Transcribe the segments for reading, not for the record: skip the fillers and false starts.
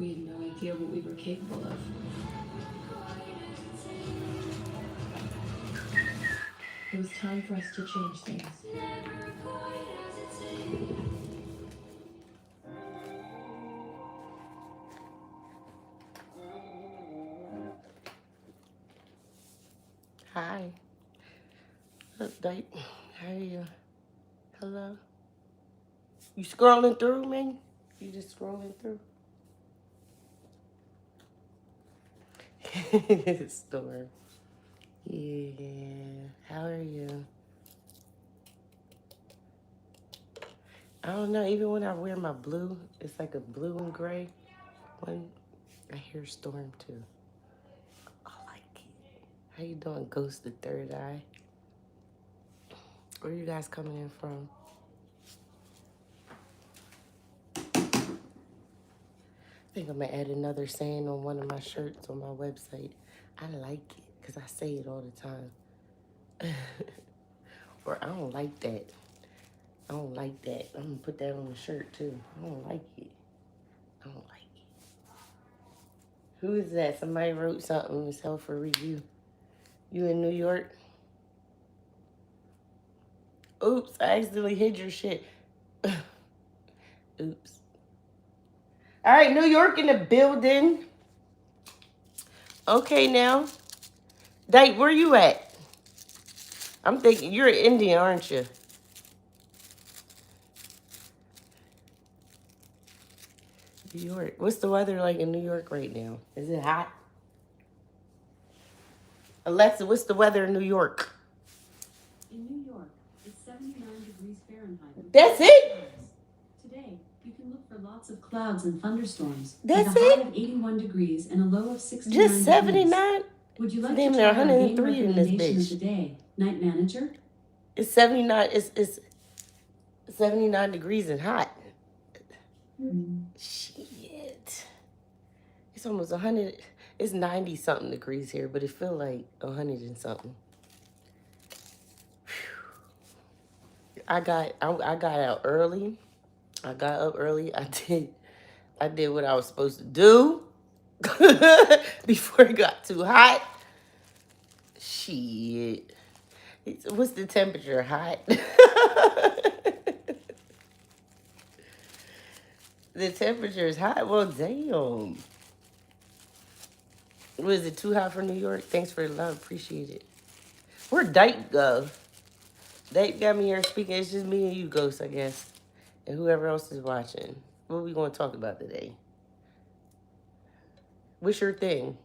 We had no idea what we were capable of. It was time for us to change things. Hi. Update. How are you? Hello? You scrolling through, man? You just scrolling through? Storm. Yeah. How are you? I don't know. Even when I wear my blue, it's like a blue and gray one. I hear Storm too. I like it. How you doing, Ghost the Third Eye? Where you guys coming in from? I think I'm gonna add another saying on one of my shirts on my website. I like it because I say it all the time. Or I don't like that. I don't like that. I'm gonna put that on the shirt too. I don't like it. I don't like it. Who is that? Somebody wrote something. It's held for review. You in New York? Oops, I accidentally hid your shit. Oops. All right, New York in the building. Okay, now. Date, where you at? I'm thinking you're an Indian, aren't you? New York. What's the weather like in New York right now? Is it hot? Alexa, what's the weather in New York? In New York, it's 79 degrees Fahrenheit. That's it? Today, you can look for lots of clouds and thunderstorms. That's with a high it? of 81 degrees and a low of 69 Just 79? degrees. Would you like Damn to near try our game 103 in this recommendation of bitch. the day, Night Manager? It's 79. It's 79 degrees and hot. Shit. It's almost 100. It's 90 something degrees here, but it feel like 100 and something. I got out early. I got up early. I did what I was supposed to do before it got too hot. Shit. What's the temperature? Hot? The temperature is hot. Well, damn. Was it too hot for New York? Thanks for the love. Appreciate it. Where'd Dyke go? Dyke got me here speaking. It's just me and you, Ghost, I guess. And whoever else is watching. What are we going to talk about today? What's your thing?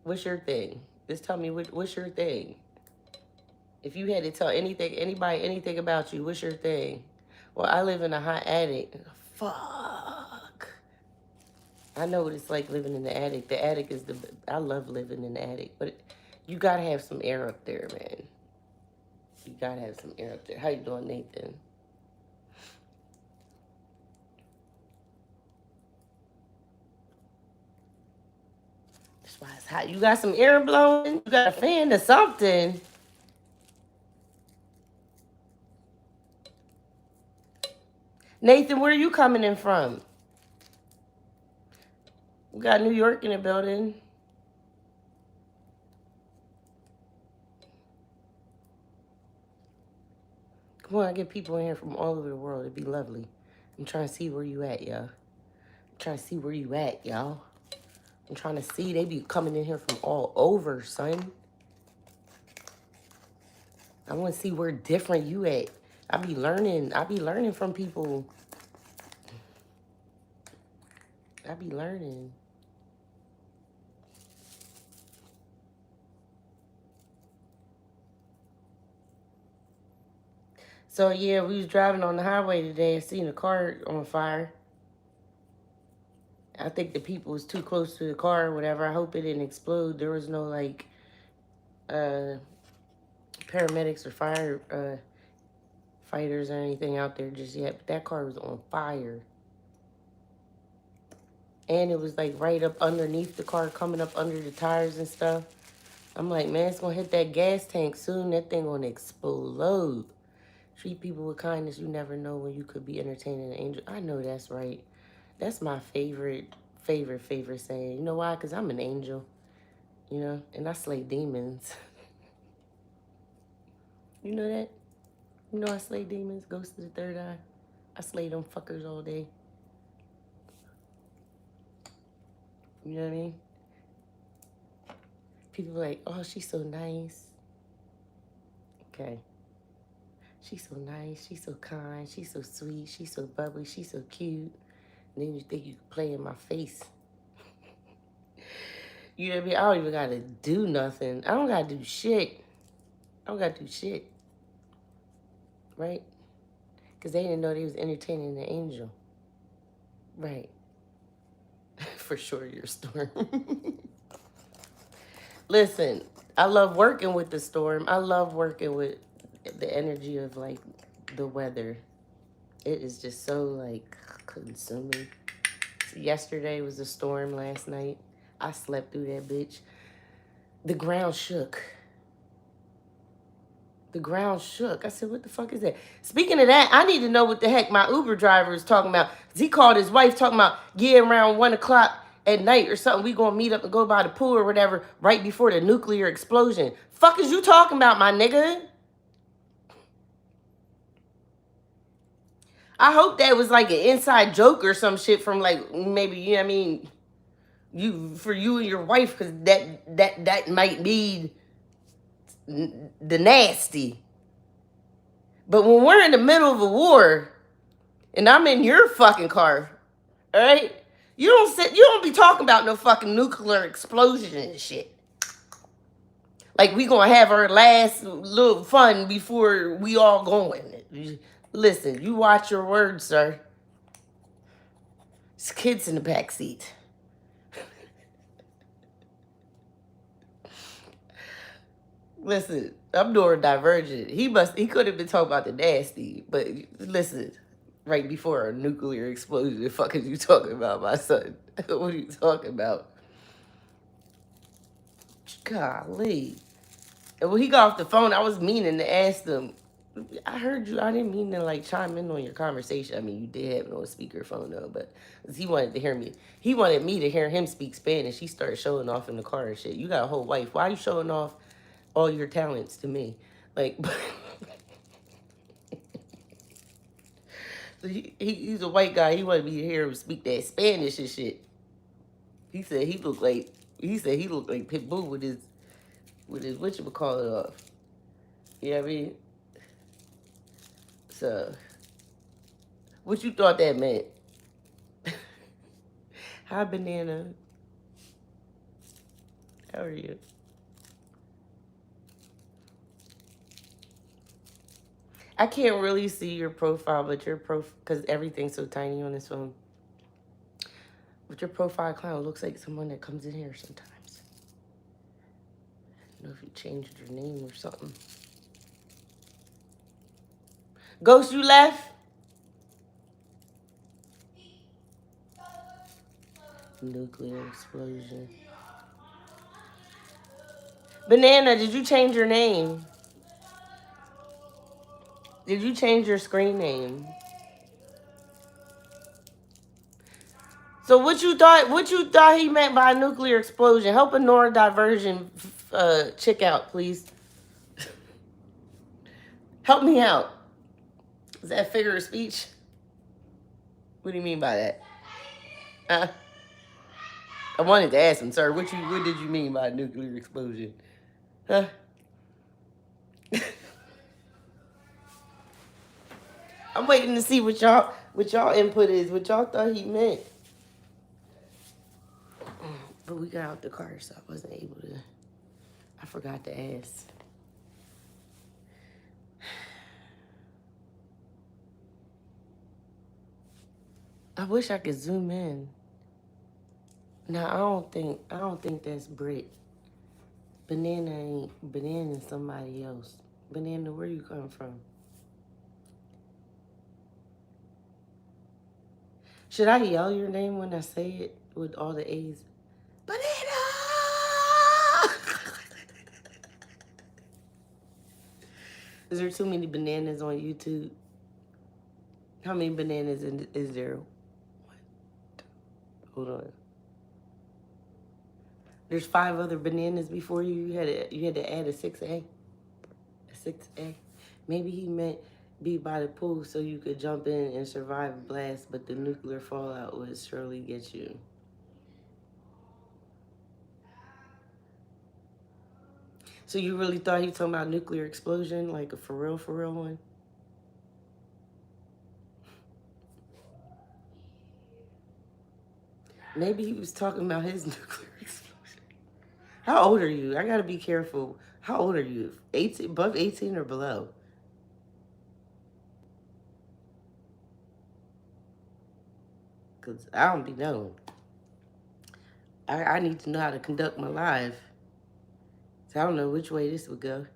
What's your thing? Just tell me what's your thing. If you had to tell anybody anything about you, what's your thing? Well, I live in a hot attic. Fuck. I know what it's like living in the attic. The attic is I love living in the attic, but you gotta have some air up there, man. You gotta have some air up there. How you doing, Nathan? That's why it's hot. You got some air blowing? You got a fan or something? Nathan, where are you coming in from? We got New York in the building. Come on, I get people in here from all over the world. It'd be lovely. I'm trying to see where you at, y'all. I'm trying to see where you at, y'all. I'm trying to see. They be coming in here from all over, son. I want to see where different you at. I be learning from people. I be learning. So yeah, we was driving on the highway today and seen a car on fire. I think the people was too close to the car or whatever. I hope it didn't explode. There was no like paramedics or fighters or anything out there just yet. But that car was on fire. And it was like right up underneath the car, coming up under the tires and stuff. I'm like, man, it's gonna hit that gas tank soon. That thing gonna explode. Treat people with kindness. You never know when you could be entertaining an angel. I know that's right. That's my favorite favorite saying. You know why? Because I'm an angel, you know, and I slay demons. You know that? You know I slay demons, ghosts of the third eye. I slay them fuckers all day. You know what I mean? People are like, oh, she's so nice. Okay. She's so nice. She's so kind. She's so sweet. She's so bubbly. She's so cute. And then you think you can play in my face. You know what I mean? I don't even got to do nothing. I don't got to do shit. I don't got to do shit. Right? Because they didn't know they was entertaining the angel. Right. For sure, your storm. Listen, I love working with the storm. I love working with the energy of, like, the weather. It is just so, like, consuming. Yesterday was a storm last night. I slept through that bitch. The ground shook. The ground shook. I said, what the fuck is that? Speaking of that, I need to know what the heck my Uber driver is talking about. He called his wife talking about, yeah, around 1 o'clock at night or something, we gonna meet up and go by the pool or whatever right before the nuclear explosion. Fuck is you talking about, my nigga? I hope that was like an inside joke or some shit from like maybe, you know what I mean, you and your wife, because that might be the nasty. But when we're in the middle of a war and I'm in your fucking car, all right, you don't be talking about no fucking nuclear explosion and shit. Like we gonna have our last little fun before we all going. Listen, you watch your words, sir. There's kids in the back seat. Listen, I'm doing divergent. He could have been talking about the nasty, but listen, right before a nuclear explosion, the fuck is you talking about, my son? What are you talking about? Golly. And when he got off the phone, I was meaning to ask him, I heard you. I didn't mean to like chime in on your conversation. I mean, you did have it on speakerphone though, but he wanted to hear me. He wanted me to hear him speak Spanish. He started showing off in the car and shit. You got a whole wife. Why are you showing off all your talents to me? Like, so he's a white guy. He wanted me to hear him speak that Spanish and shit. He said he looked like Pitbull with his whatchamacallit off. You know what I mean? So, what you thought that meant? Hi, Banana. How are you? I can't really see your profile, but your because everything's so tiny on this phone. But your profile kind of looks like someone that comes in here sometimes. I don't know if you changed your name or something. Ghost, you left? Nuclear explosion. Banana, did you change your name? Did you change your screen name? So what you thought he meant by nuclear explosion? Help a neurodivergent chick out, please. Help me out. Is that a figure of speech? What do you mean by that? I wanted to ask him, sir, what did you mean by nuclear explosion? Huh? I'm waiting to see what y'all input is, what y'all thought he meant. But we got out the car, so I wasn't able to. I forgot to ask. I wish I could zoom in. No, I don't think that's Brit. Banana is somebody else. Banana, where you come from? Should I yell your name when I say it with all the A's? Banana! Is there too many bananas on YouTube? How many bananas is there? Hold on. There's 5 other bananas before you. You had to add a 6A. A 6A. Maybe he meant be by the pool so you could jump in and survive a blast, but the nuclear fallout would surely get you. So you really thought he was talking about nuclear explosion, like a for real one? Maybe he was talking about his nuclear explosion. How old are you? I gotta be careful. How old are you? 18, above 18 or below? Because I don't be knowing. I need to know how to conduct my life. So I don't know which way this would go.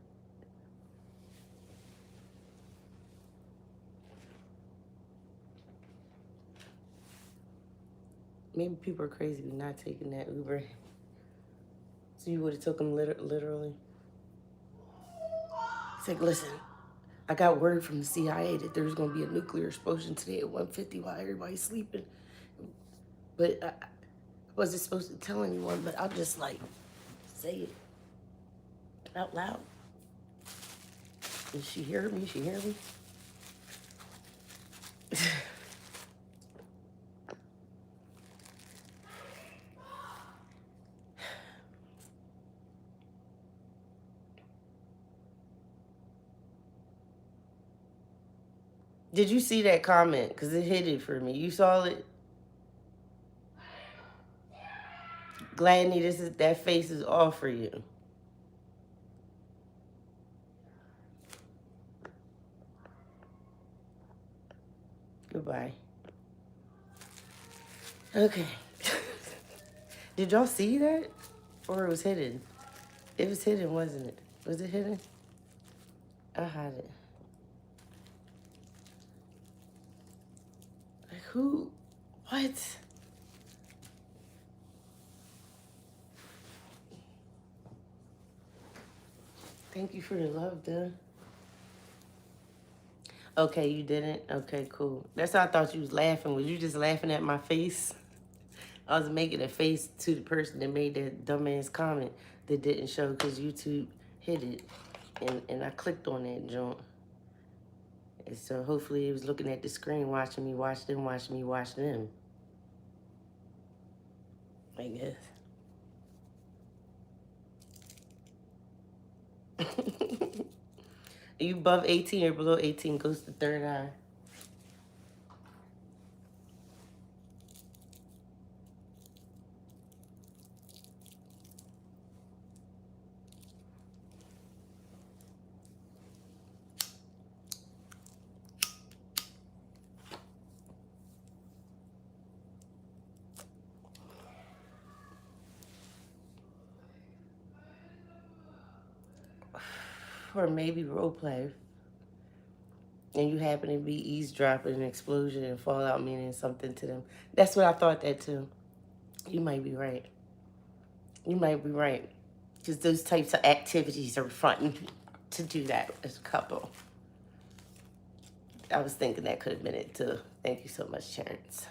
Maybe people are crazy for not taking that Uber. So you would have took him literally. It's like, listen, I got word from the CIA that there's going to be a nuclear explosion today at 1:50 while everybody's sleeping. But I wasn't supposed to tell anyone, but I'll just like say it out loud. Did she hear me? She hear me? Did you see that comment? Because it hit it for me. You saw it? Gladney, that face is off for you. Goodbye. Okay. Did y'all see that? Or it was hidden? It was hidden, wasn't it? Was it hidden? I had it. Like, who? What? Thank you for the love, duh. Okay, you didn't? Okay, cool. That's how I thought you was laughing. Was you just laughing at my face? I was making a face to the person that made that dumbass comment that didn't show because YouTube hit it. And I clicked on that joint. And so hopefully he was looking at the screen, watching me watch them, watching me watch them. I guess. Are you above 18 or below 18? Goes to third eye. Or maybe role play. And you happen to be eavesdropping an explosion and fallout meaning something to them. That's what I thought that too. You might be right. You might be right. Because those types of activities are fun to do that as a couple. I was thinking that could have been it too. Thank you so much, Terrence.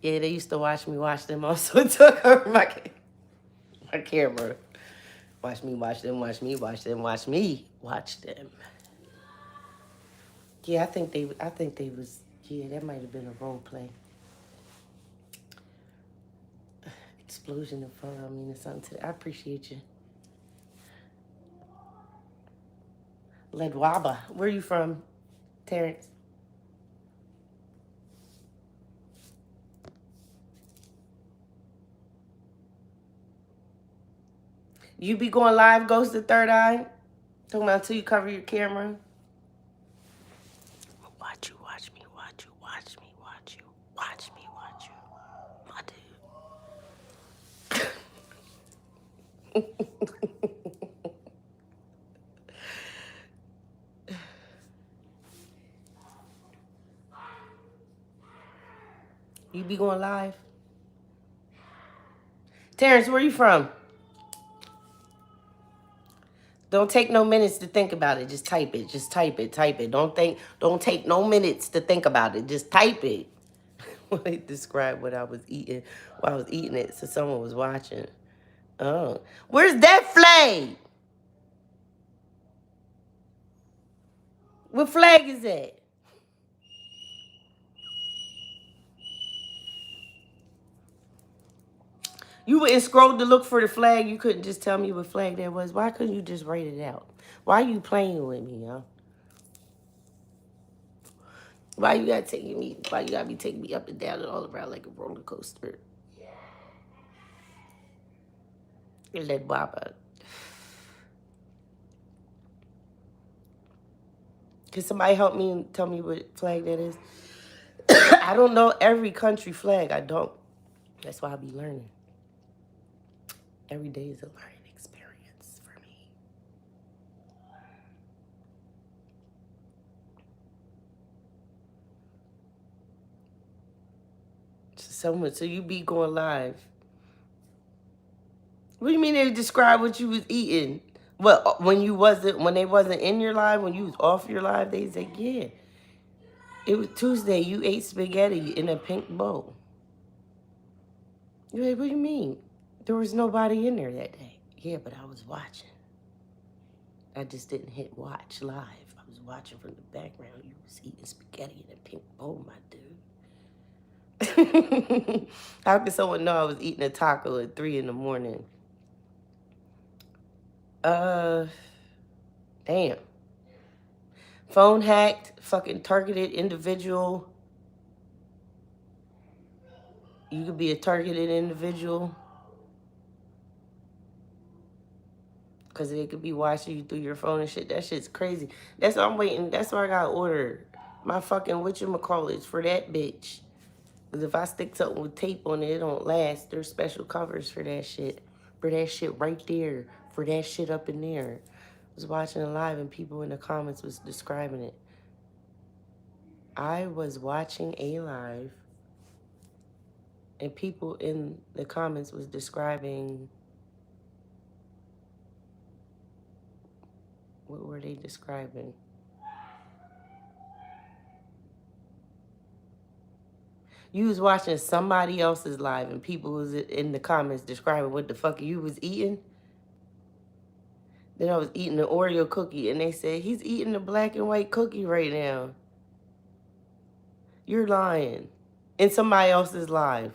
Yeah, they used to watch me watch them also took over my camera. Watch me watch them, watch me watch them, watch me watch them. Yeah, I think they was, yeah, that might have been a role play. Explosion and fallout meaning something to that. I appreciate you. Ledwaba, where you from, Terrence? You be going live, Ghost of Third Eye? Talking about until you cover your camera? Watch you, watch me, watch you, watch me, watch you, watch me, watch you. My dude. You be going live? Terrence, where you from? Don't take no minutes to think about it. Just type it. Just type it. Type it. Don't take no minutes to think about it. Just type it. They described what I was eating while I was eating it, so someone was watching. Oh, where's that flag? What flag is that? You went and scrolled to look for the flag. You couldn't just tell me what flag that was. Why couldn't you just write it out? Why are you playing with me, yo? Why you gotta take me? Why you gotta be taking me up and down and all around like a roller coaster? Let Baba. Can somebody help me and tell me what flag that is? I don't know every country flag. I don't. That's why I be learning. Every day is a learning experience for me. So you be going live. What do you mean they describe what you was eating? Well, when they wasn't in your live, when you was off your live, they said, yeah. It was Tuesday, you ate spaghetti in a pink bowl. You're like, what do you mean? There was nobody in there that day. Yeah, but I was watching. I just didn't hit watch live. I was watching from the background. You was eating spaghetti in a pink bowl, my dude. How could someone know I was eating a taco at 3 in the morning? Damn. Phone hacked, fucking targeted individual. You could be a targeted individual. Because they could be watching you through your phone and shit. That shit's crazy. That's why I'm waiting. That's why I got to order my fucking whatchamacallit for that bitch. Because if I stick something with tape on it, it don't last. There's special covers for that shit. For that shit right there. For that shit up in there. I was watching it live and people in the comments was describing it. I was watching a live and people in the comments was describing... What were they describing? You was watching somebody else's live and people was in the comments describing what the fuck you was eating. Then I was eating the Oreo cookie and they said, he's eating the black and white cookie right now. You're lying. In somebody else's live.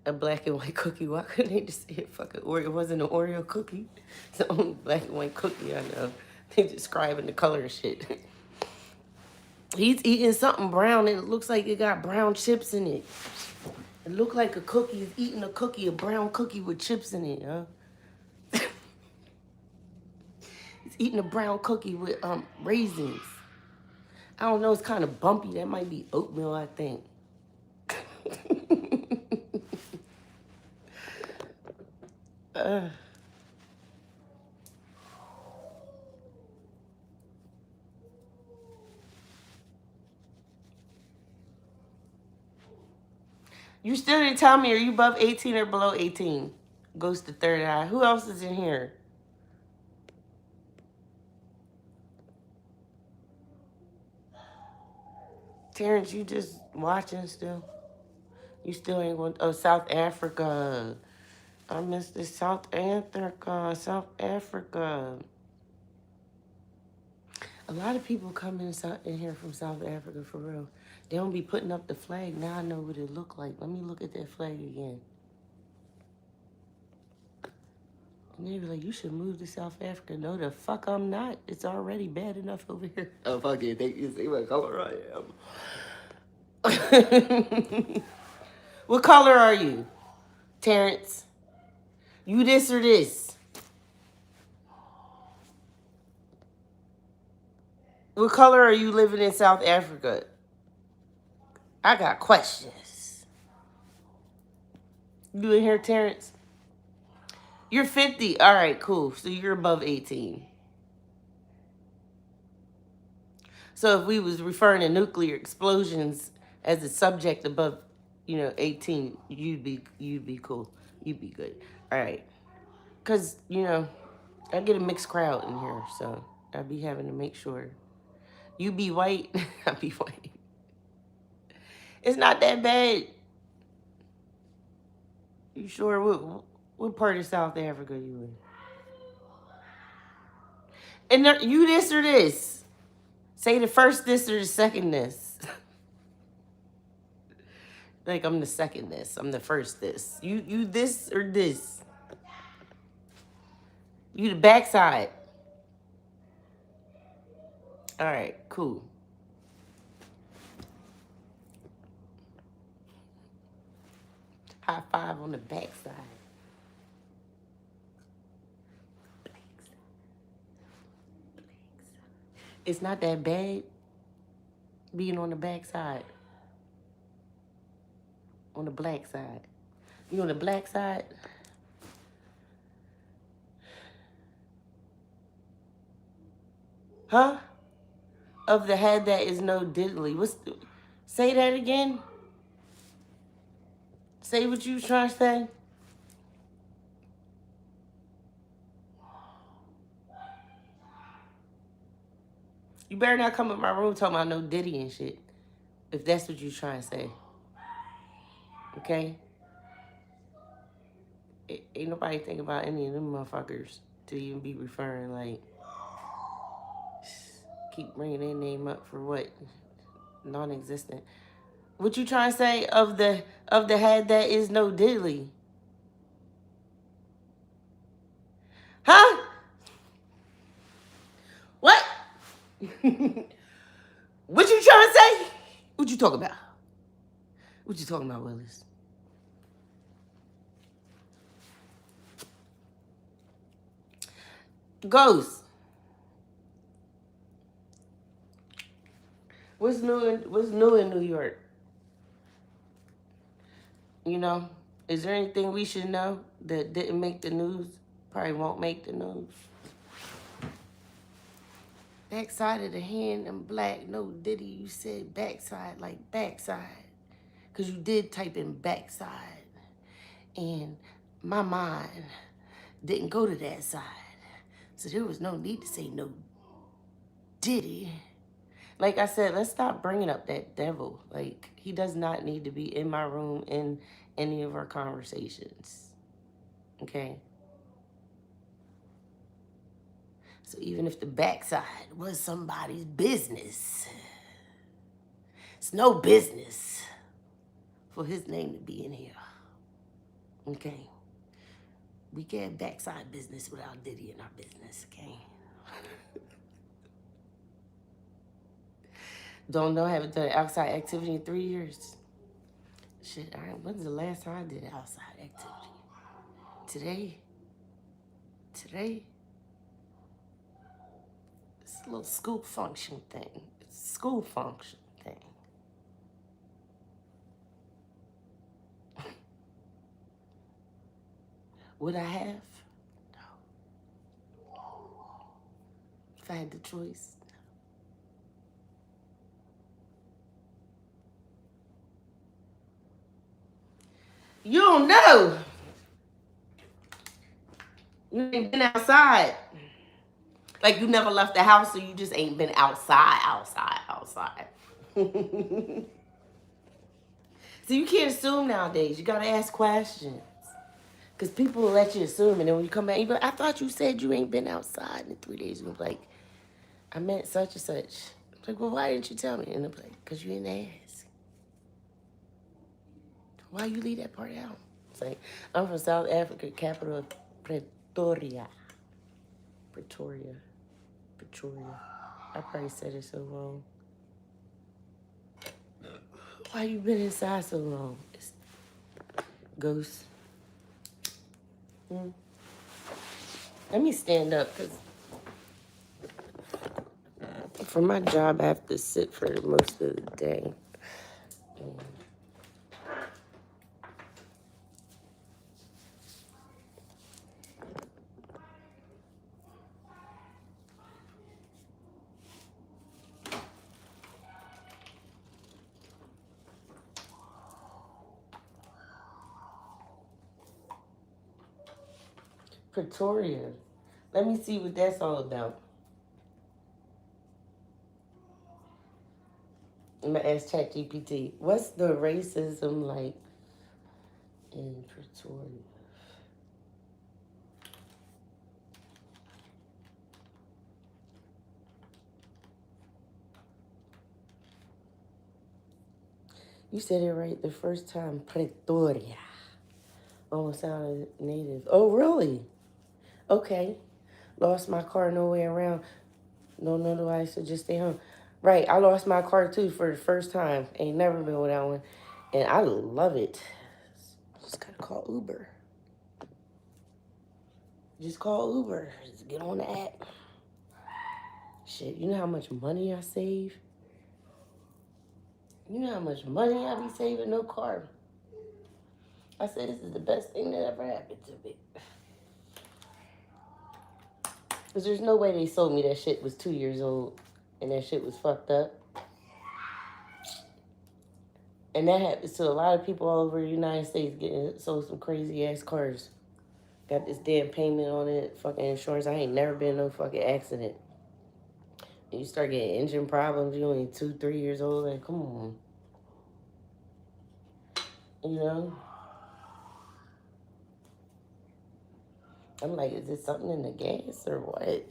A black and white cookie. Why couldn't they just say it fucking Oreo? It wasn't an Oreo cookie. It's the only black and white cookie I know. They describing the color and shit. He's eating something brown and it looks like it got brown chips in it. It looked like a cookie. He's eating a cookie, a brown cookie with chips in it, huh? He's eating a brown cookie with raisins. I don't know, it's kind of bumpy. That might be oatmeal, I think. You still didn't tell me, are you above 18 or below 18? Goes to third eye. Who else is in here? Terrence, you just watching still? You still ain't going... Oh, South Africa. I missed this. South Africa. South Africa. A lot of people come in here from South Africa, for real. They don't be putting up the flag. Now I know what it look like. Let me look at that flag again. And they be like, you should move to South Africa. No, the fuck I'm not. It's already bad enough over here. Oh, fuck it. They can see what color I am. What color are you, Terrence? You this or this? What color are you living in South Africa? I got questions. You in here, Terrence? You're 50. All right, cool. So you're above 18. So if we was referring to nuclear explosions as a subject above, 18, you'd be cool. You'd be good. All right. Because, I get a mixed crowd in here, so I'd be having to make sure. You be white, I be white. It's not that bad. You sure? What part of South Africa you in? And you this or this? Say the first this or the second this. Like I'm the second this. I'm the first this. You this or this? You the backside. All right, cool. High five on the backside. It's not that bad being on the backside. On the black side. You on the black side? Huh? Of the head that is no diddly. Say that again? Say what you was trying to say? You better not come in my room talking about no diddy and shit. If that's what you trying to say. Okay? Ain't nobody think about any of them motherfuckers to even be referring, like, keep bringing their name up for what? Non-existent. What you trying to say of the head that is no diddly? Huh? What? What you trying to say? What you talking about? What you talking about, Willis? Ghost. What's new in New York? You know, is there anything we should know that didn't make the news? Probably won't make the news. Backside of the hand, I'm black. No diddy, you said backside like backside. Because you did type in backside. And my mind didn't go to that side. So there was no need to say no diddy. Like I said, let's stop bringing up that devil. Like, he does not need to be in my room in any of our conversations. Okay? So even if the backside was somebody's business, it's no business for his name to be in here. Okay? We can't have backside business without Diddy in our business, okay? Don't know, haven't done outside activity in 3 years. Shit, when's the last time I did outside activity? Today? It's a little school function thing. It's a school function thing. Would I have? No. If I had the choice? No. You don't know. You ain't been outside. Like you never left the house, so you just ain't been outside. So you can't assume nowadays. You gotta ask questions. Because people will let you assume, and then when you come back, you go, I thought you said you ain't been outside in 3 days. You're like, I meant such and such. I'm like, well, why didn't you tell me? And they're like, because you didn't ask. Why you leave that part out? It's like, I'm from South Africa, capital of Pretoria. I probably said it so wrong. Why you been inside so long? It's Ghost. Let me stand up, because for my job, I have to sit for most of the day. Pretoria. Let me see what that's all about. I'm gonna ask ChatGPT. What's the racism like in Pretoria? You said it right the first time. Pretoria. Almost sounded native. Oh, really? Okay. Lost my car, no way around. No, I should just stay home. Right, I lost my car too for the first time. Ain't never been without one. And I love it. Just gotta call Uber. Just call Uber. Just get on the app. Shit, you know how much money I save? You know how much money I be saving? No car. I said this is the best thing that ever happened to me. Because there's no way they sold me that shit was 2 years old and that shit was fucked up. And that happens to a lot of people all over the United States getting sold some crazy ass cars. Got this damn payment on it, fucking insurance. I ain't never been in no fucking accident. And you start getting engine problems, you only 2, 3 years old, like, come on. You know? I'm like, is this something in the gas or what?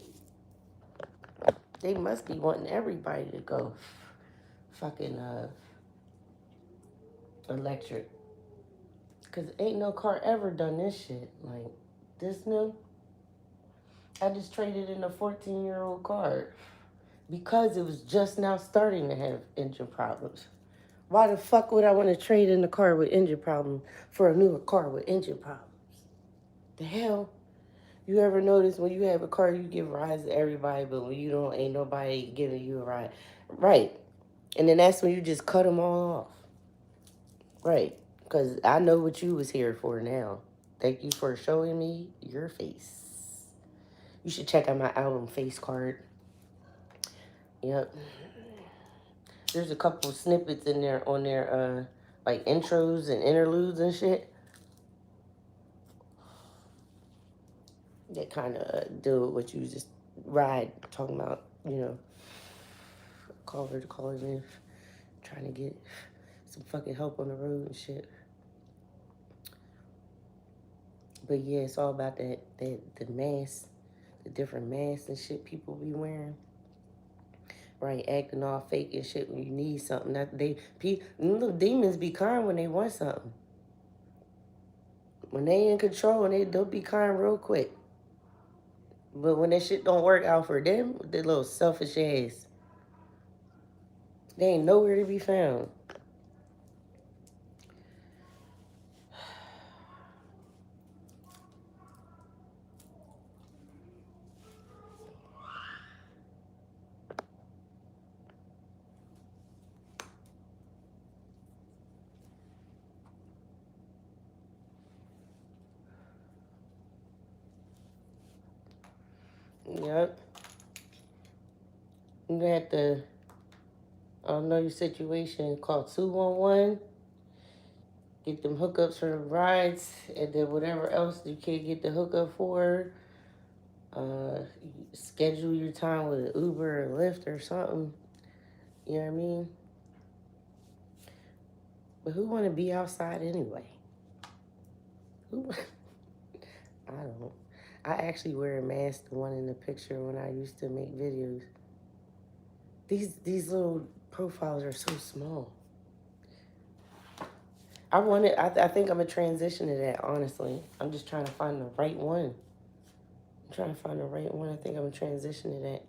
They must be wanting everybody to go fucking electric. Because ain't no car ever done this shit. Like, this new, I just traded in a 14-year-old car because it was just now starting to have engine problems. Why the fuck would I want to trade in a car with engine problems for a newer car with engine problems? The hell? You ever notice when you have a car, you give rides to everybody, but when you don't, ain't nobody giving you a ride. Right. And then that's when you just cut them all off. Right. Because I know what you was here for now. Thank you for showing me your face. You should check out my album Face Card. Yep. There's a couple snippets in there on there, like intros and interludes and shit. That kind of do what you just ride, talking about, you know, callers in, trying to get some fucking help on the road and shit. But yeah, it's all about the mask, the different masks and shit people be wearing. Right, acting all fake and shit when you need something. Little demons be kind when they want something. When they in control, and they'll be kind real quick. But when that shit don't work out for them, their little selfish ass, they ain't nowhere to be found. Yep. You got the, I don't know your situation, call 211. Get them hookups for the rides, and then whatever else you can't get the hookup for, schedule your time with an Uber or Lyft or something. You know what I mean? But who want to be outside anyway? Who? I don't. I actually wear a mask, the one in the picture, when I used to make videos. These little profiles are so small. I think I'm a transition to that, honestly. I'm just trying to find the right one. I think I'm a transition to that.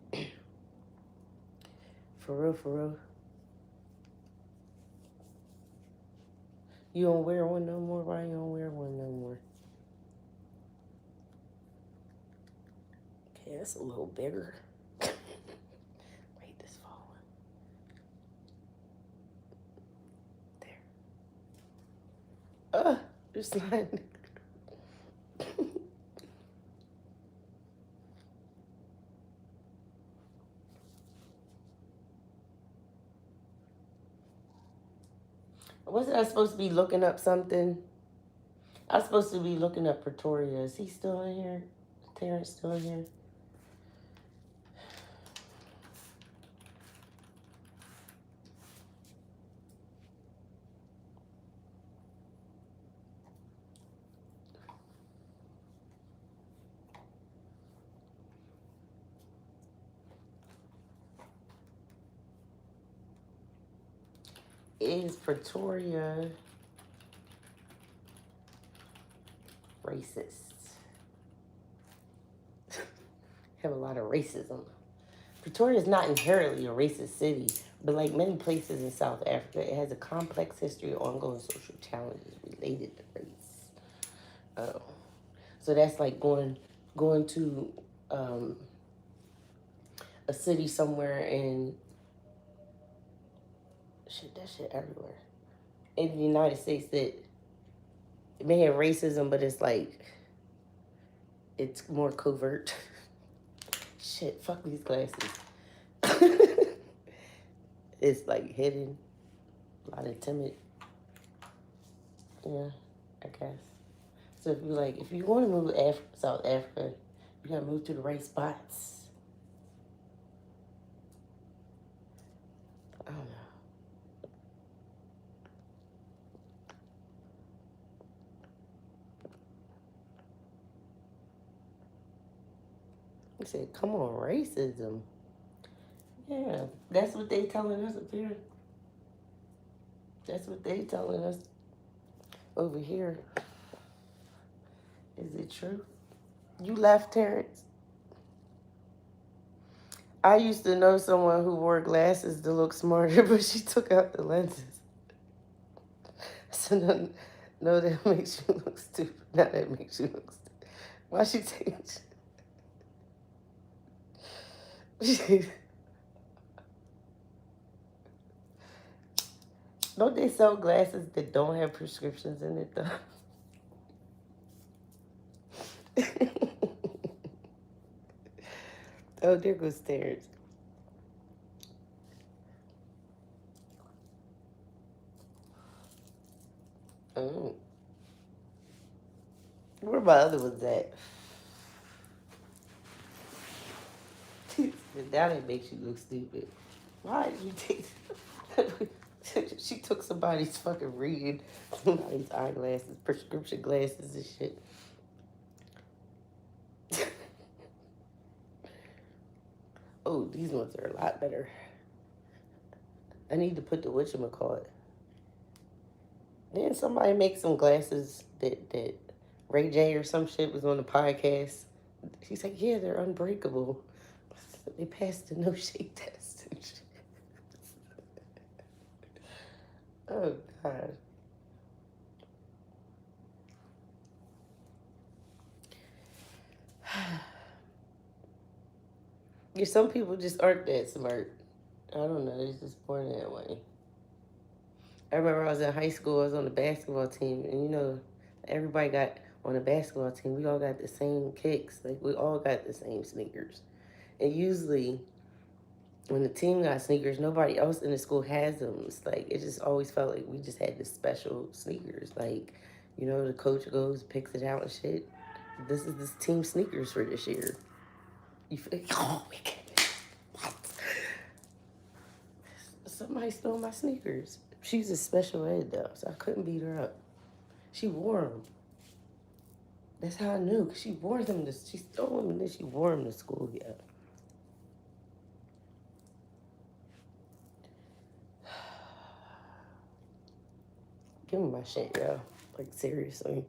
For real. You don't wear one no more? Why you don't wear one no more? Okay, that's a little bigger. Wait, this falling. There. Just like... Wasn't I supposed to be looking up something? I was supposed to be looking up Pretoria. Is he still in here? Terrence still in here? Is Pretoria racist? Have a lot of racism. Pretoria is not inherently a racist city, but like many places in South Africa, it has a complex history of ongoing social challenges related to race. Oh, so that's like going to a city somewhere in that shit everywhere in the United States that it may have racism, but it's like it's more covert. Shit, fuck these glasses. It's like hidden, a lot of timid. Yeah, I guess. So if you want to move to South Africa, you gotta move to the right spots. I don't know. He said, "Come on, racism." Yeah, that's what they telling us up here. That's what they telling us over here. Is it true? You left, Terrence. I used to know someone who wore glasses to look smarter, but she took out the lenses. So no, that makes you look stupid. Now that makes you look stupid. Why she take? Don't they sell glasses that don't have prescriptions in it though? Oh, there goes Terrence. Oh. Where my other ones at? Now that makes you look stupid. Why did you take? She took somebody's fucking reading, somebody's eyeglasses, prescription glasses and shit. Oh, these ones are a lot better. I need to put the whatchamacallit. Then somebody make some glasses that Ray J or some shit was on the podcast. She's like, yeah, they're unbreakable. They passed the no shade test and shit. Oh God. Yeah, some people just aren't that smart. I don't know. They're just born that way. I remember I was in high school. I was on the basketball team, and everybody got on the basketball team. We all got the same kicks. Like we all got the same sneakers. And usually, when the team got sneakers, nobody else in the school has them. It's like it just always felt like we just had this special sneakers. Like, the coach goes, picks it out and shit. This is this team sneakers for this year. You feel? Oh my goodness. What? Somebody stole my sneakers. She's a special ed though, so I couldn't beat her up. She wore them. That's how I knew, because she wore them. She stole them and then she wore them to school. Yeah. Give me my shit, yo. Like seriously.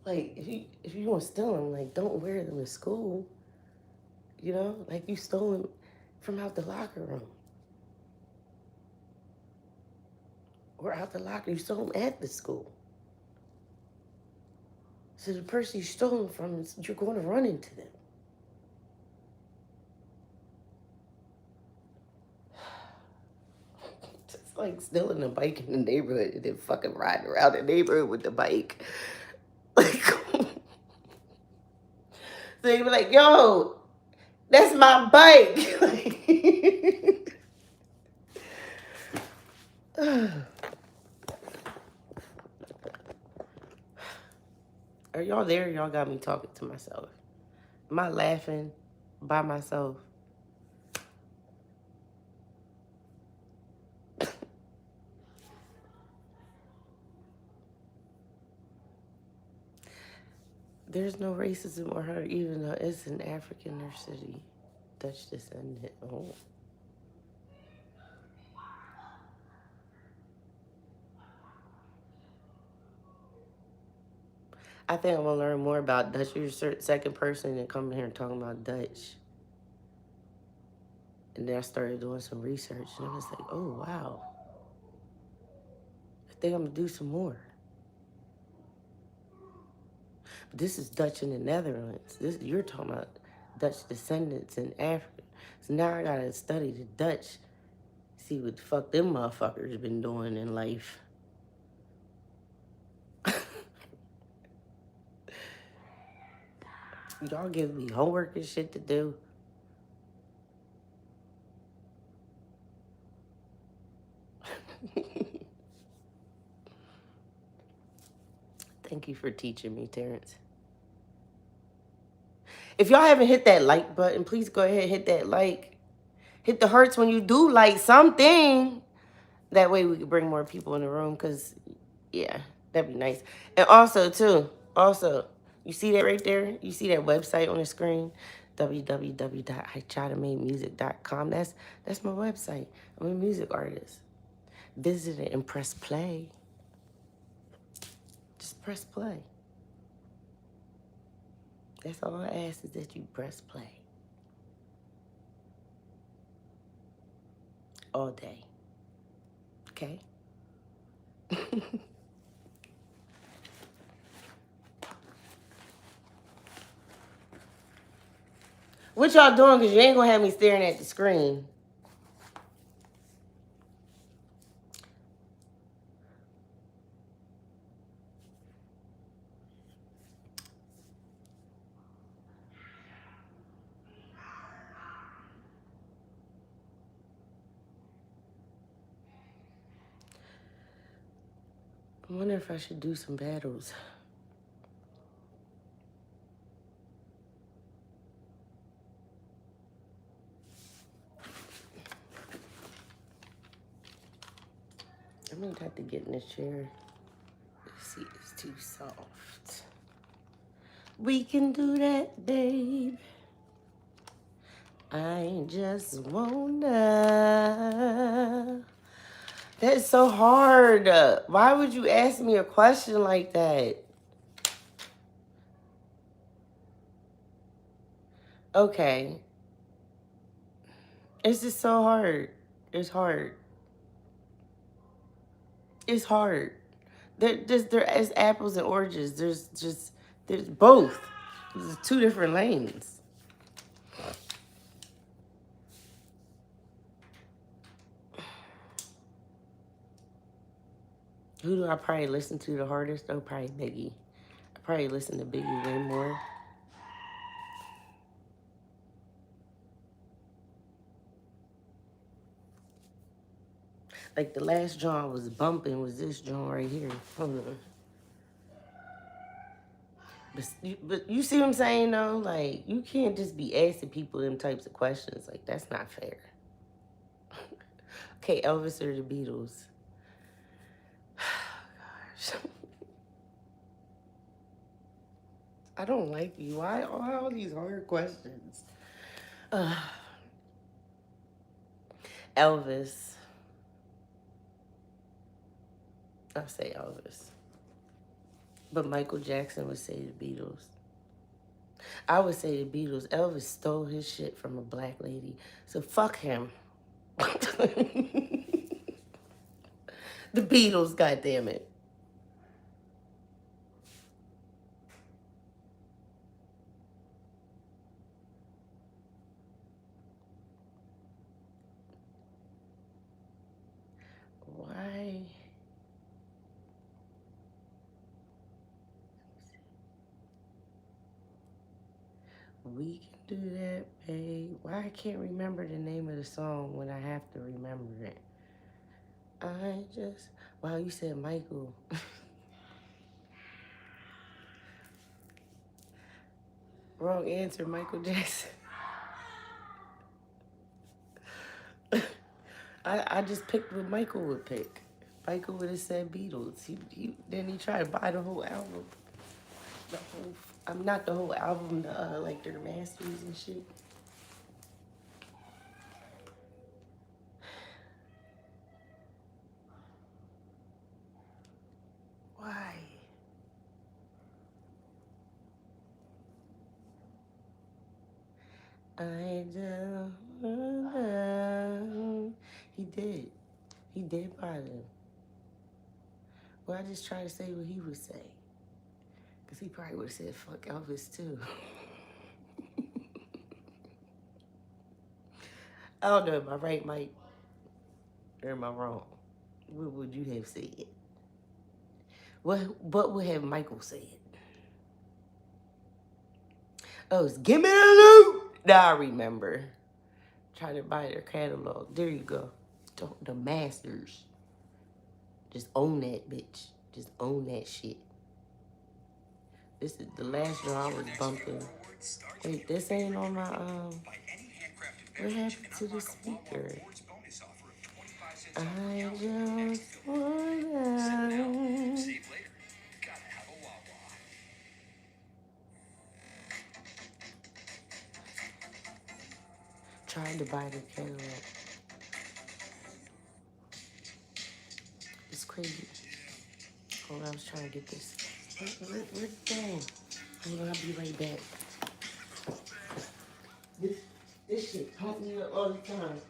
Like if you want to steal them, like don't wear them to school. Like you stole them from out the locker room. Or out the locker, you stole them at the school. So the person you stole them from, you're going to run into them. It's like stealing a bike in the neighborhood and then fucking riding around the neighborhood with the bike. Like, so you be like, yo, that's my bike. Are y'all there? Y'all got me talking to myself. Am I laughing by myself? There's no racism or her, even though it's an African inner city. Dutch descendant. Oh. I think I'm gonna learn more about Dutch. You're the second person that come here and talking about Dutch. And then I started doing some research and I was like, oh wow. I think I'm gonna do some more. But this is Dutch in the Netherlands. This you're talking about Dutch descendants in Africa. So now I gotta study the Dutch, see what the fuck them motherfuckers been doing in life. Y'all give me homework and shit to do. Thank you for teaching me, Terrence. If y'all haven't hit that like button, please go ahead and hit that like. Hit the hearts when you do like something. That way we can bring more people in the room because, yeah, that'd be nice. And also, too, you see that right there? You see that website on the screen? www.ijadamusic.com. That's my website. I'm a music artist. Visit it and press play. Just press play. That's all I ask is that you press play. All day. Okay? What y'all doing? Because you ain't going to have me staring at the screen. I wonder if I should do some battles. I might have to get in this chair. Let's see, it's too soft. We can do that, babe. I just wanna. That's so hard. Why would you ask me a question like that? Okay. It's just so hard. It's hard. It's hard. There is apples and oranges. There's both. There's two different lanes. Who do I probably listen to the hardest? Oh, probably Biggie. I probably listen to Biggie way more. Like the last joint was bumping was this joint right here. Hold on. But you see what I'm saying though? Like you can't just be asking people them types of questions. Like that's not fair. Okay, Elvis or the Beatles? Gosh. I don't like you. Why all these hard questions? Elvis. I'll say Elvis. But Michael Jackson would say the Beatles. I would say the Beatles. Elvis stole his shit from a black lady. So fuck him. The Beatles, goddammit. Why? We can do that, babe. Why I can't remember the name of the song when I have to remember it? I just... Wow, you said Michael. Wrong answer, Michael Jackson. I just picked what Michael would pick. Michael would have said Beatles. Then he tried to buy the whole album. The whole, I'm not the whole album, like their masters and shit. Why? I just wanna. He did. He did buy them. Well, I just tried to say what he would say. Because he probably would have said fuck Elvis too. I don't know, am I right, Mike? Or am I wrong? What would you have said? What would have Michael said? Oh, it's give me the loot. Now I remember. Trying to buy their catalog. There you go. The masters. Just own that bitch. Just own that shit. This is the last draw I was bumping. Wait, this ain't on my what happened to the speaker? I just wanna trying to buy the catalog. It's crazy. Hold on, I was trying to get this. Where's the thing? Hold on, I'll be right back. This shit pump me up all the time.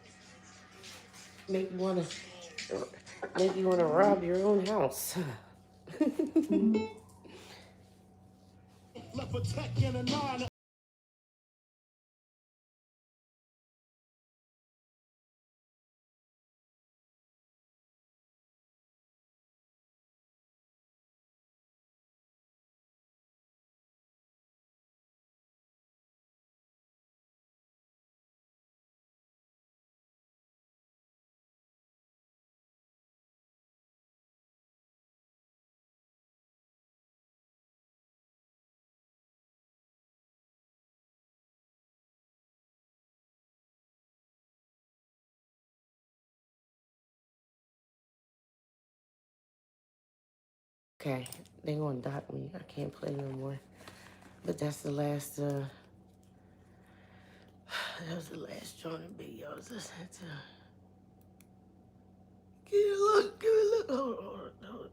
Make you wanna rob your own house. Okay, they gonna dock me. I can't play no more. But that's the last, that was the last joint of Big Yo was listening to. Give it a look, give it a look. Hold on.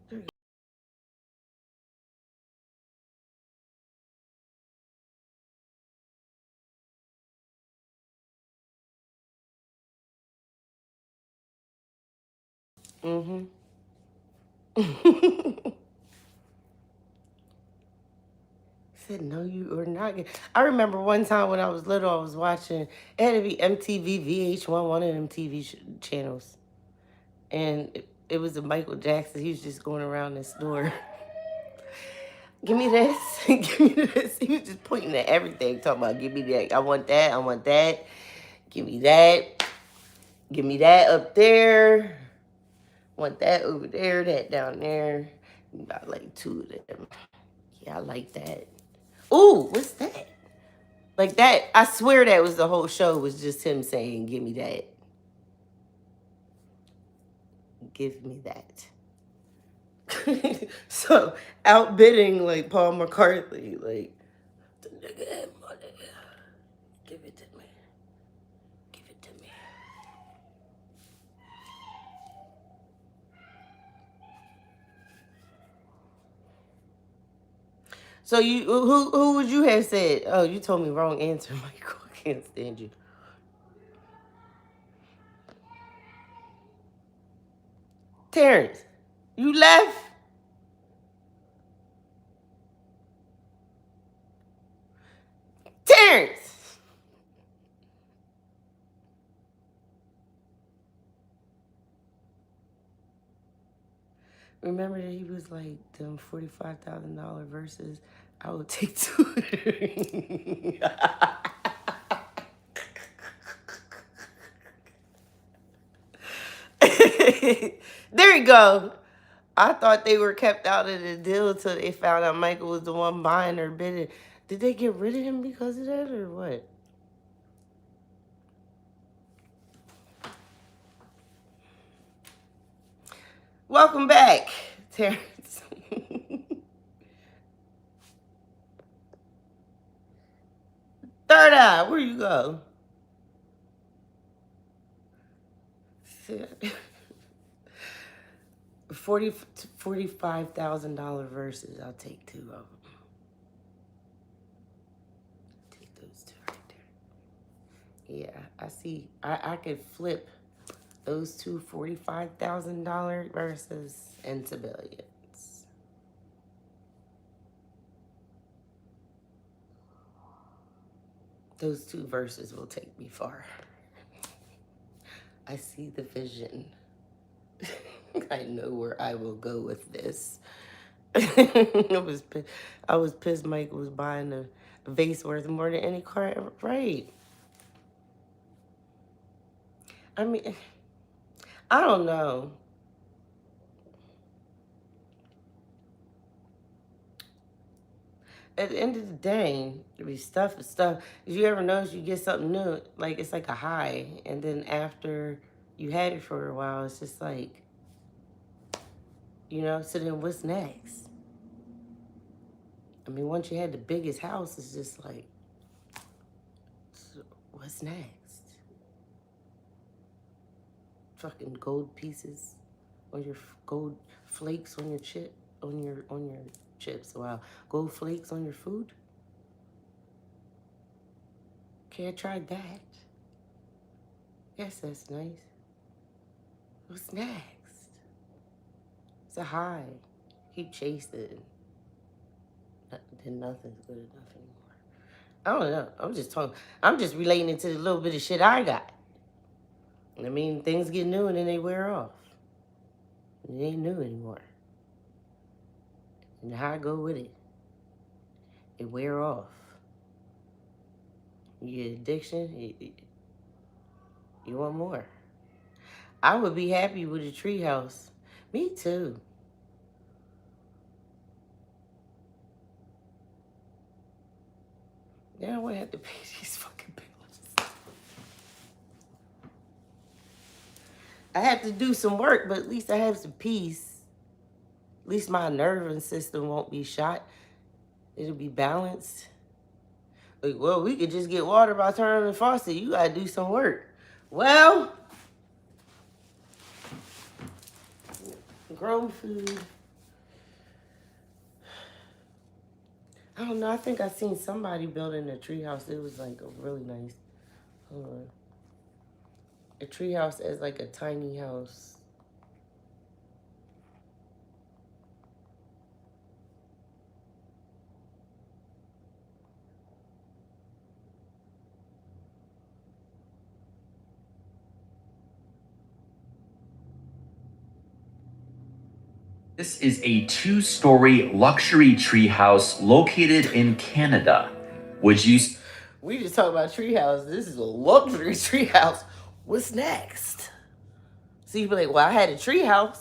There you go. Said no, you are not. I remember one time when I was little, I was watching. It had to be MTV VH1, one of them TV channels, and it was a Michael Jackson. He was just going around the store. Give me this, give me this. He was just pointing at everything, talking about, give me that. I want that. I want that. Give me that. Give me that up there. Want that over there, that down there. Got like two of them. Yeah, I like that. Ooh, what's that? Like that, I swear that was the whole show was just him saying, give me that. Give me that. So, outbidding like Paul McCartney, like, the nigga had money. Give it to me. Give it to me. So who would you have said? Oh, you told me wrong answer, Michael. I can't stand you. Terrence, you left? Terrence! Remember that he was like, them $45,000 verses, I would take two. There you go. I thought they were kept out of the deal till they found out Michael was the one buying or bidding. Did they get rid of him because of that or what? Welcome back, Terrence. Florida. Where you go? $45,000 verses. I'll take two of them. Take those two right there. Yeah, I see. I could flip those two $45,000 verses into billions. Those two verses will take me far. I see the vision. I know where I will go with this. I was pissed Mike was buying a vase worth more than any car ever. Right. I mean, I don't know. At the end of the day, stuff is stuff. If you ever notice you get something new, like it's like a high, and then after you had it for a while, it's just like, so then what's next? I mean, once you had the biggest house, it's just like, so what's next? Fucking gold pieces on your gold flakes on your chips. Wow, gold flakes on your food. Okay, I tried that. Yes, that's nice. What's next? It's a high. Keep chasing. Then nothing's good enough anymore. I don't know. I'm just relating it to the little bit of shit I got. I mean, things get new and then they wear off. It ain't new anymore. And how I go with it, it wear off. You get addiction, you want more. I would be happy with a tree house. Me too. Then I wouldn't have to pay these fucking bills. I have to do some work, but at least I have some peace. At least my nervous system won't be shot. It'll be balanced. Like, well, we could just get water by turning the faucet. You gotta do some work. Well, grow food. I don't know. I think I seen somebody building a treehouse. It was like a really nice. Hold on. A treehouse as like a tiny house. This is a 2-story luxury treehouse located in Canada. Would you... We just talking about treehouse. This is a luxury treehouse. What's next? So you be like, well, I had a treehouse.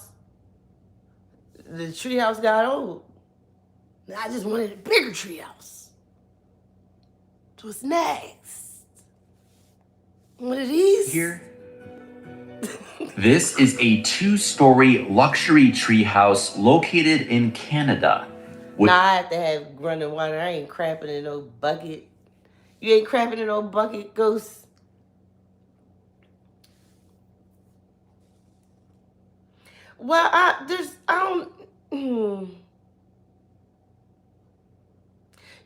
The treehouse got old. Now I just wanted a bigger treehouse. So what's next? One of these? Here. This is a 2-story luxury treehouse located in Canada. Now I have to have running water. I ain't crapping in no bucket. You ain't crapping in no bucket, Ghost. Well,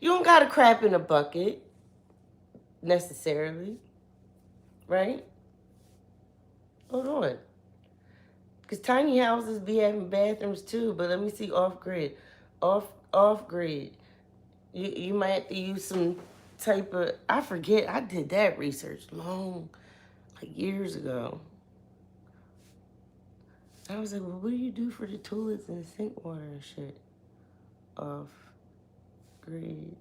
you don't gotta crap in a bucket, necessarily, right? Hold on. Because tiny houses be having bathrooms too, but let me see off-grid. Off-grid. You might have to use some type of, I forget, I did that research like years ago. I was like, well, what do you do for the toilets and the sink water and shit? Off-grid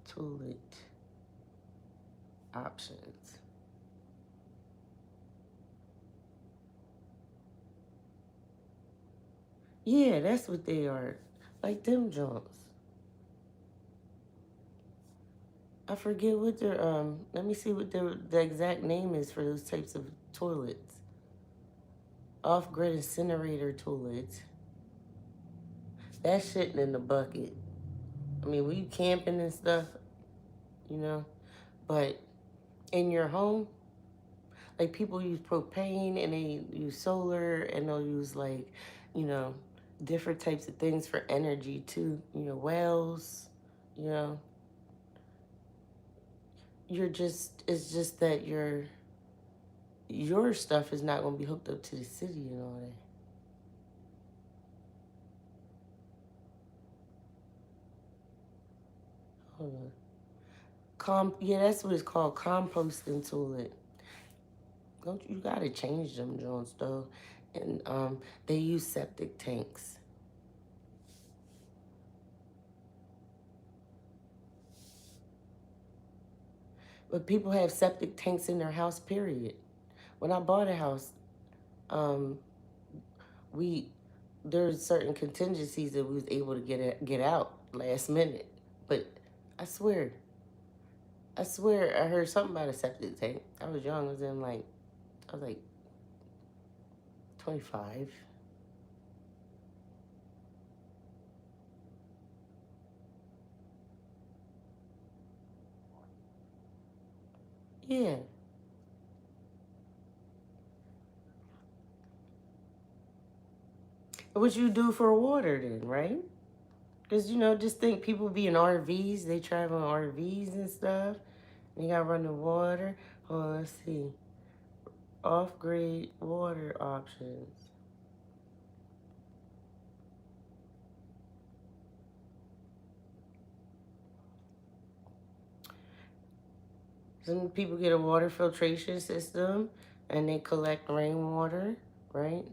toilet options. Yeah, that's what they are. Like them joints. I forget what their, let me see what the exact name is for those types of toilets. Off-grid incinerator toilets. That's shitting in the bucket. I mean, when you camping and stuff, you know? But in your home, like people use propane and they use solar and they'll use like, you know, different types of things for energy too. You know, wells, you know. It's just that your stuff is not gonna be hooked up to the city and all that. Hold on. Yeah, that's what it's called, composting toilet. Don't you gotta change them joints though. And they use septic tanks. But people have septic tanks in their house, period. When I bought a house, um, we there's certain contingencies that we was able to get out last minute. But I swear, I heard something about a septic tank. I was young. I was like 25. Yeah. What you do for water then, right? Because, you know, just think people be in RVs. They travel in RVs and stuff. They got running water. Oh, let's see. Off-grid water options. Some people get a water filtration system and they collect rainwater, right?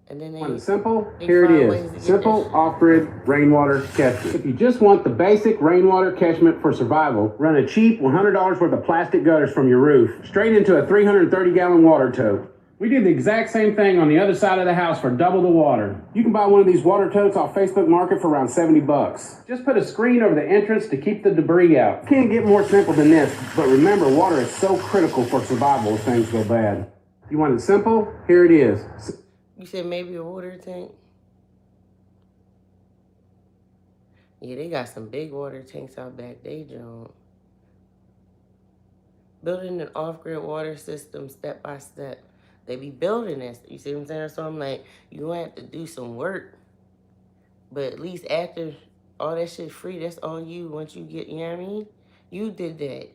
And then Want it simple? Here it find ways to is. get Simple that off-grid rainwater catchment. If you just want the basic rainwater catchment for survival, run a cheap $100 worth of plastic gutters from your roof straight into a 330-gallon water tote. We did the exact same thing on the other side of the house for double the water. You can buy one of these water totes off Facebook Market for around 70 bucks. Just put a screen over the entrance to keep the debris out. Can't get more simple than this, but remember, water is so critical for survival if things go bad. You want it simple? Here it is. You said maybe a water tank? Yeah, they got some big water tanks out back. They don't. Building an off-grid water system step by step. They be building this. You see what I'm saying? So I'm like, you gonna have to do some work. But at least after all that shit free, that's all you, once you get, you know what I mean? You did that.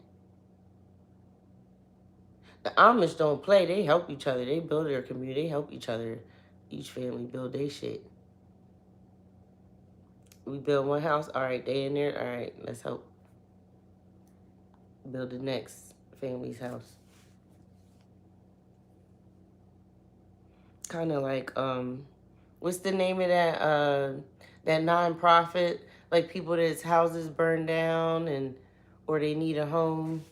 The Amish don't play. They help each other. They build their community. They help each other. Each family build their shit. We build one house. All right, they in there. All right, let's help build the next family's house. Kind of like, what's the name of that nonprofit? Like people that's houses burned down or they need a home.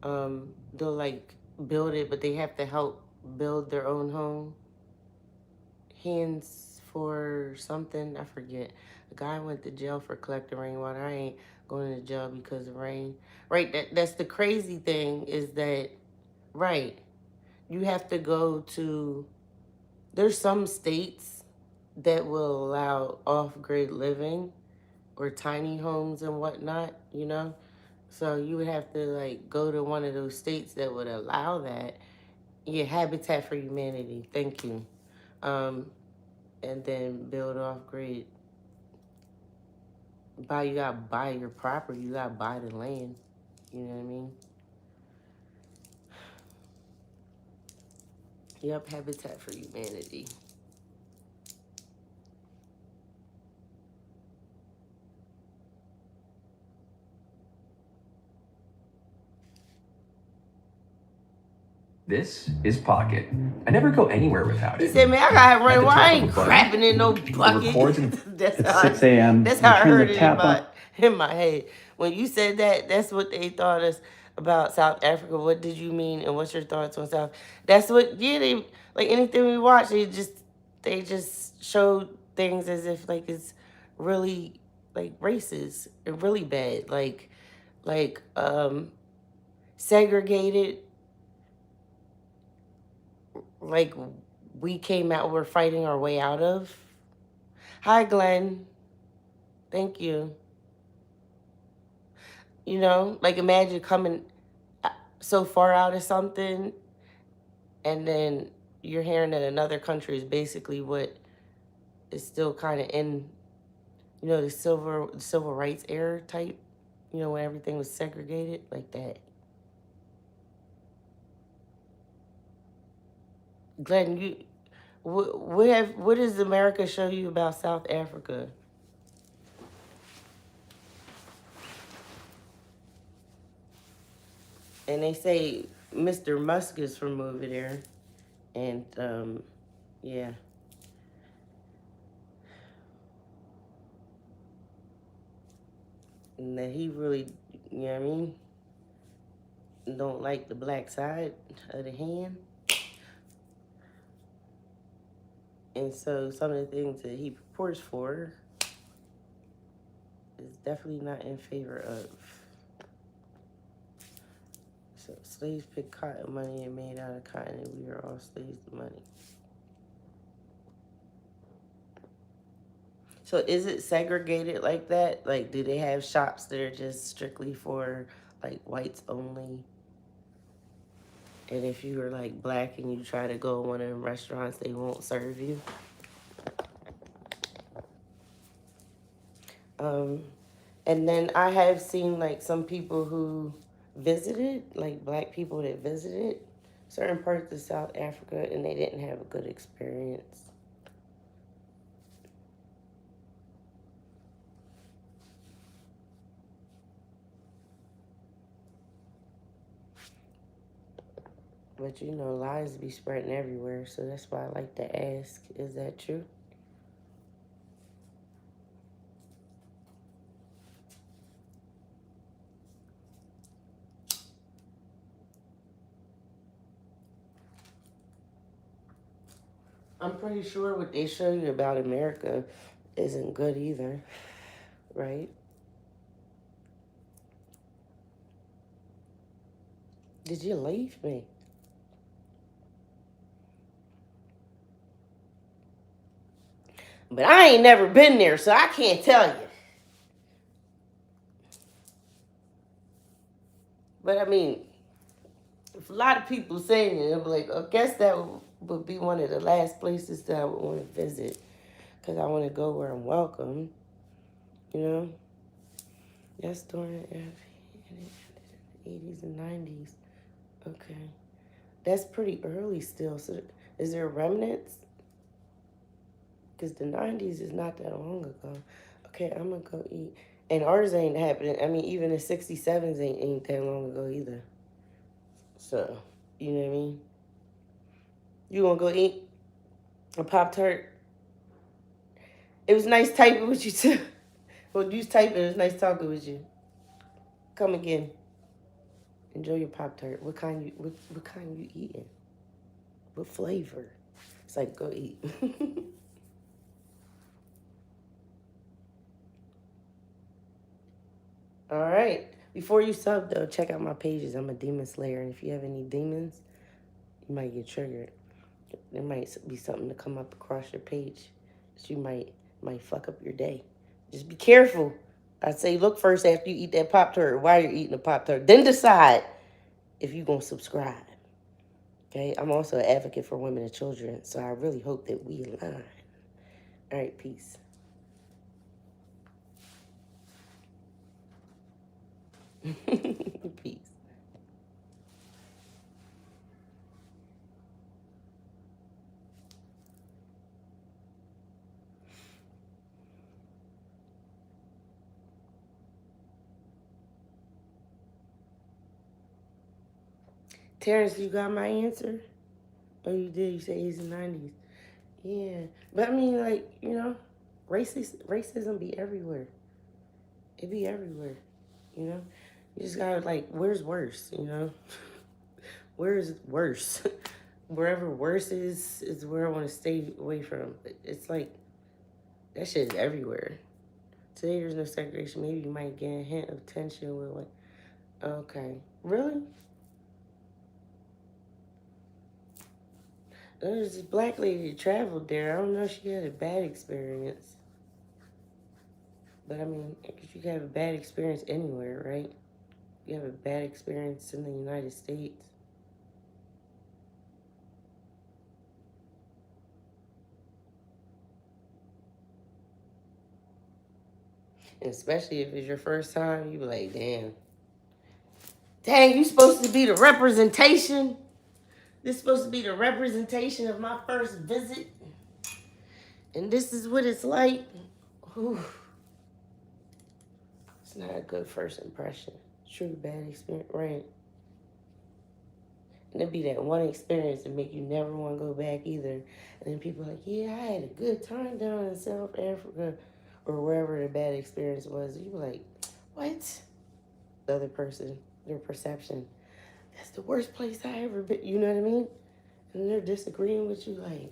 They'll like build it, but they have to help build their own home. Hands for something, I forget. A guy went to jail for collecting rainwater. I ain't going to jail because of rain. Right, that's the crazy thing is that, right, you have to go to, there's some states that will allow off-grid living or tiny homes and whatnot, you know? So you would have to like go to one of those states that would allow that. Yeah, Habitat for Humanity, thank you. And then build off-grid. You gotta buy your property, you gotta buy the land, you know what I mean? Yep, Habitat for Humanity. This is Pocket. I never go anywhere without He it. said, man, I gotta run. At the Why top I of ain't a button, crapping in no it records and bucket? That's At how 6 a.m. That's how I turn heard the it tap on. in my head. When you said that, that's what they thought us about South Africa. What did you mean, and what's your thoughts on South? That's what. Yeah, they like anything we watch. They just showed things as if like it's really like racist and really bad. Like segregated. Like we're fighting our way out of. Hi, Glenn. Thank you. You know, like imagine coming so far out of something, and then you're hearing that another country is basically what is still kind of in, you know, the civil rights era type, you know, when everything was segregated like that. Glenn, what does America show you about South Africa? And they say Mr. Musk is from over there, and yeah. And that he really, you know what I mean, don't like the black side of the hand. And so some of the things that he purports for is definitely not in favor of. So slaves picked cotton money and made out of cotton, and we are all slaves to money. So is it segregated like that? Like, do they have shops that are just strictly for, like, whites only? And if you are, like, black and you try to go to one of them restaurants, they won't serve you? And then I have seen, like, some people who visited, like, black people that visited certain parts of South Africa, and they didn't have a good experience. But, you know, lies be spreading everywhere, so that's why I like to ask, is that true? I'm pretty sure what they show you about America isn't good either, right? Did you leave me? But I ain't never been there, so I can't tell you. But I mean, if a lot of people saying it, I'm like, I guess that would be one of the last places that I would want to visit, because I want to go where I'm welcome, you know? That's during the 80s and 90s. Okay. That's pretty early still. So is there remnants? Because the 90s is not that long ago. Okay, I'm going to go eat. And ours ain't happening. I mean, even the 67s ain't that long ago either. So, you know what I mean? You want to go eat a Pop-Tart? It was nice typing with you, too. Well, you was typing. It was nice talking with you. Come again. Enjoy your Pop-Tart. What kind you eating? What flavor? It's like, go eat. All right. Before you sub, though, check out my pages. I'm a demon slayer, and if you have any demons, you might get triggered. There might be something to come up across your page that you might fuck up your day. Just be careful. I'd say look first after you eat that Pop-Tart, while you're eating the Pop-Tart. Then decide if you're going to subscribe. Okay? I'm also an advocate for women and children, so I really hope that we align. All right, peace. Peace. Terrence, you got my answer? Oh, you did. You said 80s and 90s. Yeah. But I mean, like, you know, racism be everywhere. It be everywhere, you know? You just gotta, like, where's worse, you know? Where's worse? Wherever worse is where I want to stay away from. It's like, that shit is everywhere. Today there's no segregation. Maybe you might get a hint of tension with, like, okay. Really? There's this black lady that traveled there. I don't know if she had a bad experience. But I mean, you can have a bad experience anywhere, right? You have a bad experience in the United States. And especially if it's your first time, you be like, damn. Dang, you supposed to be the representation? This is supposed to be the representation of my first visit? And this is what it's like? Whew. It's not a good first impression. True bad experience, right? And it'd be that one experience that make you never want to go back either. And then people are like, yeah, I had a good time down in South Africa or wherever the bad experience was. You be like, what? The other person, their perception, that's the worst place I ever been. You know what I mean? And they're disagreeing with you like,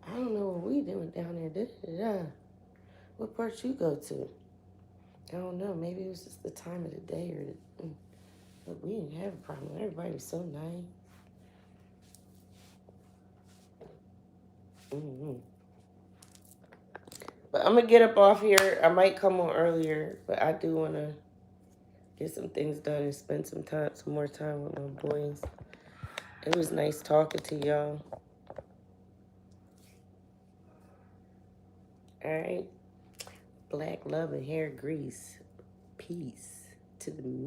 I don't know what we doing down there. Da-da-da-da. What part you go to? I don't know. Maybe it was just the time of the day or the... But we didn't have a problem. Everybody was so nice. Mm-hmm. But I'm going to get up off here. I might come on earlier, but I do want to get some things done and spend some more time with my boys. It was nice talking to y'all. All right. Black love and hair grease. Peace to the